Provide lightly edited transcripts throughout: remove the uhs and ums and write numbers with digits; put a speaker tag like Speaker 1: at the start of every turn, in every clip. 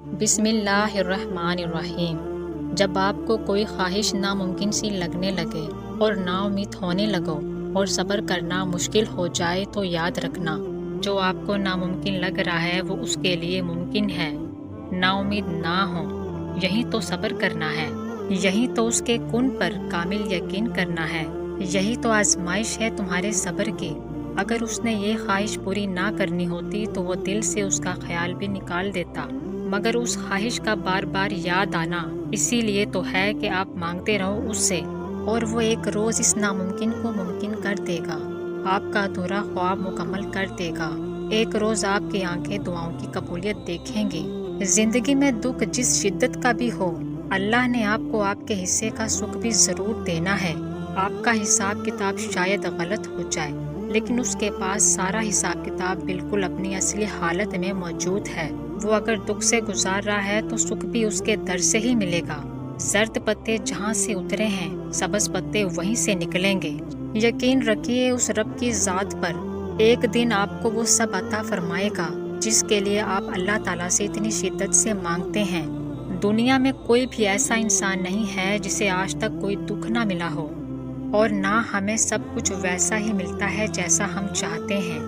Speaker 1: بسم اللہ الرحمن الرحیم۔ جب آپ کو کوئی خواہش ناممکن سی لگنے لگے اور نا امید ہونے لگو اور صبر کرنا مشکل ہو جائے تو یاد رکھنا، جو آپ کو ناممکن لگ رہا ہے وہ اس کے لیے ممکن ہے۔ نا امید نہ ہو، یہی تو صبر کرنا ہے، یہی تو اس کے کن پر کامل یقین کرنا ہے، یہی تو آزمائش ہے تمہارے صبر کی۔ اگر اس نے یہ خواہش پوری نہ کرنی ہوتی تو وہ دل سے اس کا خیال بھی نکال دیتا، مگر اس خواہش کا بار بار یاد آنا اسی لیے تو ہے کہ آپ مانگتے رہو اس سے، اور وہ ایک روز اس ناممکن کو ممکن کر دے گا، آپ کا ادھورا خواب مکمل کر دے گا۔ ایک روز آپ کی آنکھیں دعاؤں کی قبولیت دیکھیں گی۔ زندگی میں دکھ جس شدت کا بھی ہو، اللہ نے آپ کو آپ کے حصے کا سکھ بھی ضرور دینا ہے۔ آپ کا حساب کتاب شاید غلط ہو جائے، لیکن اس کے پاس سارا حساب کتاب بالکل اپنی اصلی حالت میں موجود ہے۔ وہ اگر دکھ سے گزار رہا ہے تو سکھ بھی اس کے در سے ہی ملے گا۔ زرد پتے جہاں سے اترے ہیں، سبز پتے وہیں سے نکلیں گے۔ یقین رکھیے اس رب کی ذات پر، ایک دن آپ کو وہ سب عطا فرمائے گا جس کے لیے آپ اللہ تعالیٰ سے اتنی شدت سے مانگتے ہیں۔ دنیا میں کوئی بھی ایسا انسان نہیں ہے جسے آج تک کوئی دکھ نہ ملا ہو، اور نہ ہمیں سب کچھ ویسا ہی ملتا ہے جیسا ہم چاہتے ہیں۔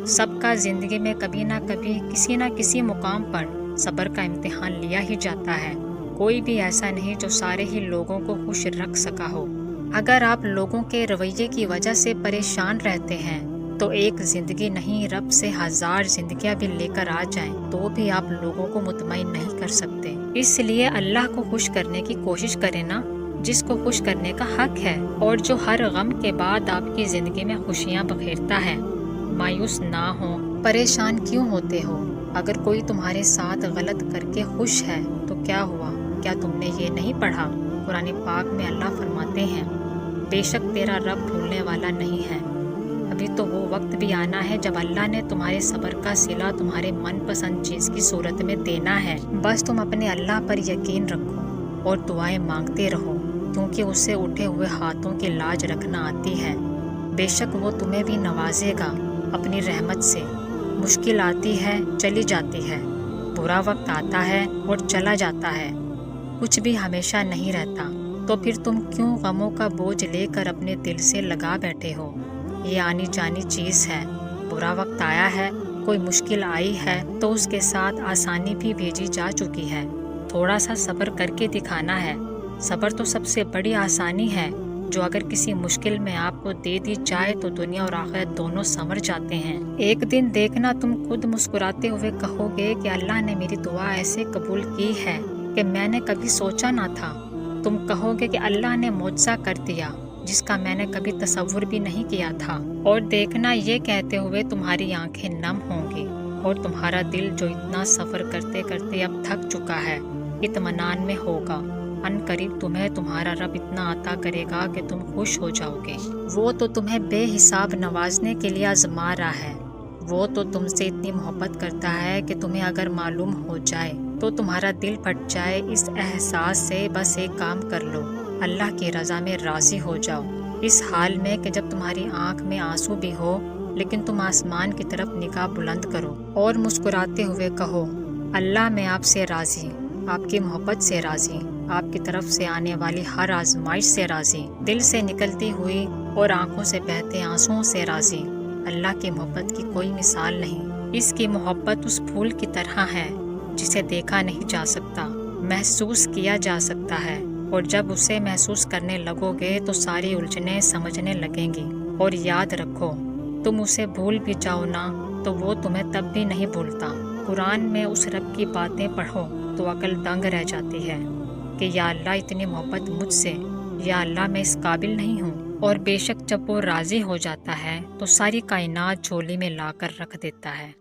Speaker 1: سب کا زندگی میں کبھی نہ کسی مقام پر صبر کا امتحان لیا ہی جاتا ہے۔ کوئی بھی ایسا نہیں جو سارے ہی لوگوں کو خوش رکھ سکا ہو۔ اگر آپ لوگوں کے رویے کی وجہ سے پریشان رہتے ہیں تو ایک زندگی نہیں، رب سے 1000 زندگیاں بھی لے کر آ جائیں تو بھی آپ لوگوں کو مطمئن نہیں کر سکتے۔ اس لیے اللہ کو خوش کرنے کی کوشش کریں نا، جس کو خوش کرنے کا حق ہے، اور جو ہر غم کے بعد آپ کی زندگی میں خوشیاں بکھیرتا ہے۔ مایوس نہ ہو، پریشان کیوں ہوتے ہو؟ اگر کوئی تمہارے ساتھ غلط کر کے خوش ہے تو کیا ہوا؟ کیا تم نے یہ نہیں پڑھا؟ قرآن پاک میں اللہ فرماتے ہیں، بے شک تیرا رب بھولنے والا نہیں ہے۔ ابھی تو وہ وقت بھی آنا ہے جب اللہ نے تمہارے صبر کا صلہ تمہارے من پسند چیز کی صورت میں دینا ہے۔ بس تم اپنے اللہ پر یقین رکھو اور دعائیں مانگتے رہو، کیونکہ اسے اٹھے ہوئے ہاتھوں کی لاج رکھنا آتی ہے۔ بے شک وہ تمہیں بھی نوازے گا اپنی رحمت سے۔ مشکل آتی ہے، چلی جاتی ہے، برا وقت آتا ہے اور چلا جاتا ہے، کچھ بھی ہمیشہ نہیں رہتا، تو پھر تم کیوں غموں کا بوجھ لے کر اپنے دل سے لگا بیٹھے ہو؟ یہ آنی جانی چیز ہے۔ برا وقت آیا ہے، کوئی مشکل آئی ہے تو اس کے ساتھ آسانی بھی بھیجی جا چکی ہے۔ تھوڑا سا صبر کر کے دکھانا ہے۔ صبر تو سب سے بڑی آسانی ہے جو اگر کسی مشکل میں آپ کو دے دی جائے تو دنیا اور آخرت دونوں سنور جاتے ہیں۔ ایک دن دیکھنا تم خود مسکراتے ہوئے کہو گے کہ اللہ نے میری دعا ایسے قبول کی ہے کہ میں نے کبھی سوچا نہ تھا۔ تم کہو گے کہ اللہ نے معجزہ کر دیا جس کا میں نے کبھی تصور بھی نہیں کیا تھا، اور دیکھنا یہ کہتے ہوئے تمہاری آنکھیں نم ہوں گی اور تمہارا دل جو اتنا سفر کرتے کرتے اب تھک چکا ہے، اطمینان میں ہوگا۔ ان قریب تمہیں تمہارا رب اتنا عطا کرے گا کہ تم خوش ہو جاؤ گے۔ وہ تو تمہیں بے حساب نوازنے کے لیے آزما رہا ہے۔ وہ تو تم سے اتنی محبت کرتا ہے کہ تمہیں اگر معلوم ہو جائے تو تمہارا دل پھٹ جائے۔ اس احساس سے بس ایک کام کر لو، اللہ کی رضا میں راضی ہو جاؤ، اس حال میں کہ جب تمہاری آنکھ میں آنسو بھی ہو لیکن تم آسمان کی طرف نگاہ بلند کرو اور مسکراتے ہوئے کہو، اللہ میں آپ سے راضی، آپ کی محبت سے راضی، آپ کی طرف سے آنے والی ہر آزمائش سے راضی، دل سے نکلتی ہوئی اور آنکھوں سے بہتے آنسوؤں سے راضی۔ اللہ کی محبت کی کوئی مثال نہیں۔ اس کی محبت اس پھول کی طرح ہے جسے دیکھا نہیں جا سکتا، محسوس کیا جا سکتا ہے، اور جب اسے محسوس کرنے لگو گے تو ساری الجھنیں سمجھنے لگیں گی۔ اور یاد رکھو، تم اسے بھول بھی جاؤ نا تو وہ تمہیں تب بھی نہیں بھولتا۔ قرآن میں اس رب کی باتیں پڑھو تو عقل دنگ رہ جاتی ہے کہ یا اللہ اتنی محبت مجھ سے، یا اللہ میں اس قابل نہیں ہوں۔ اور بے شک جب وہ راضی ہو جاتا ہے تو ساری کائنات جھولی میں لا کر رکھ دیتا ہے۔